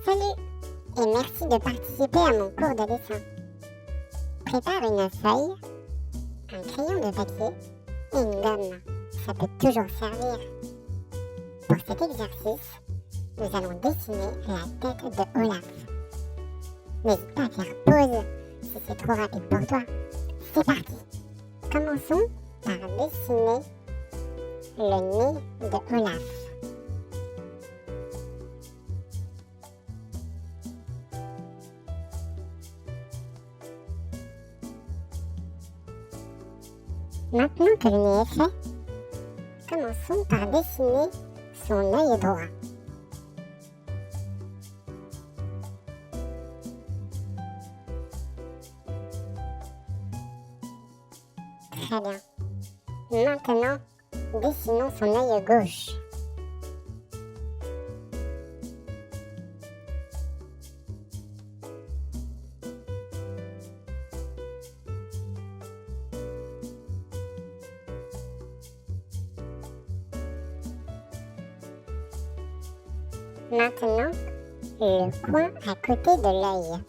Salut et merci de participer à mon cours de dessin. Prépare une feuille, un crayon de papier et une gomme. Ça peut toujours servir. Pour cet exercice, nous allons dessiner la tête de Olaf. N'hésite pas à faire pause si c'est trop rapide pour toi. C'est parti. Commençons par dessiner le nez de Olaf. Maintenant que le nez est fait, commençons par dessiner son œil droit. Très bien. Maintenant, dessinons son œil gauche. Maintenant, le coin à côté de l'œil.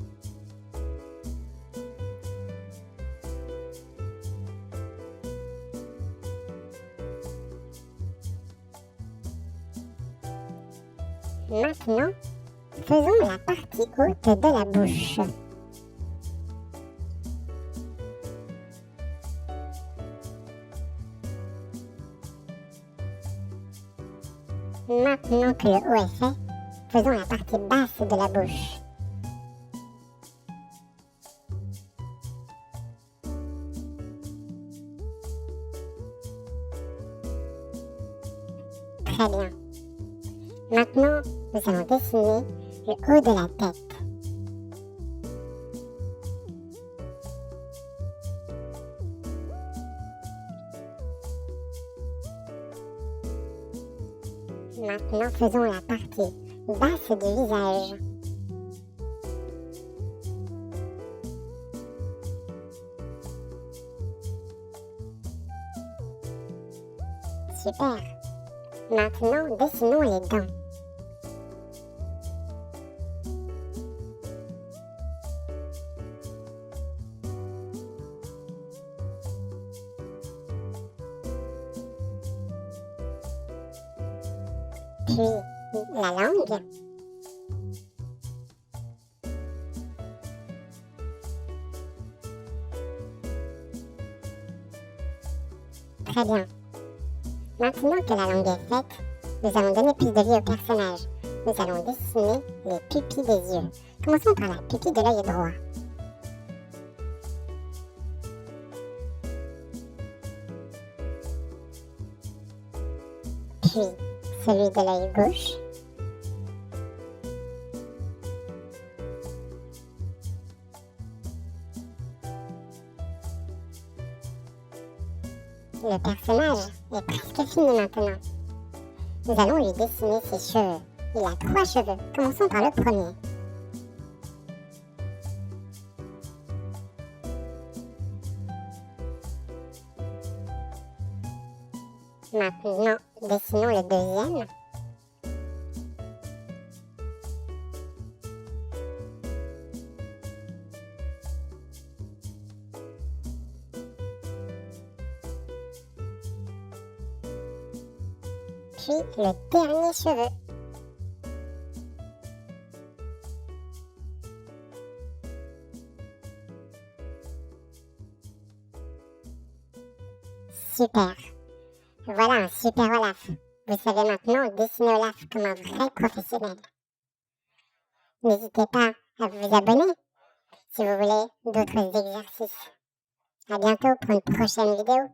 Maintenant, faisons la partie haute de la bouche. Maintenant que le haut est fait, faisons la partie basse de la bouche. Très bien. Maintenant, nous allons dessiner le haut de la tête. Maintenant, faisons la partie basse du visage. Super. Maintenant, dessinons les dents. Puis la langue. Très bien. Maintenant que la langue est faite, nous allons donner plus de vie au personnage. Nous allons dessiner les pupilles des yeux. Commençons par la pupille de l'œil droit. Puis celui de l'œil gauche. Le personnage est presque fini maintenant. Nous allons lui dessiner ses cheveux. Il a 3 cheveux. Commençons par le premier. Maintenant, dessinons le deuxième. Puis le dernier cheveu. Super. Voilà un super Olaf. Vous savez maintenant dessiner Olaf comme un vrai professionnel. N'hésitez pas à vous abonner si vous voulez d'autres exercices. À bientôt pour une prochaine vidéo.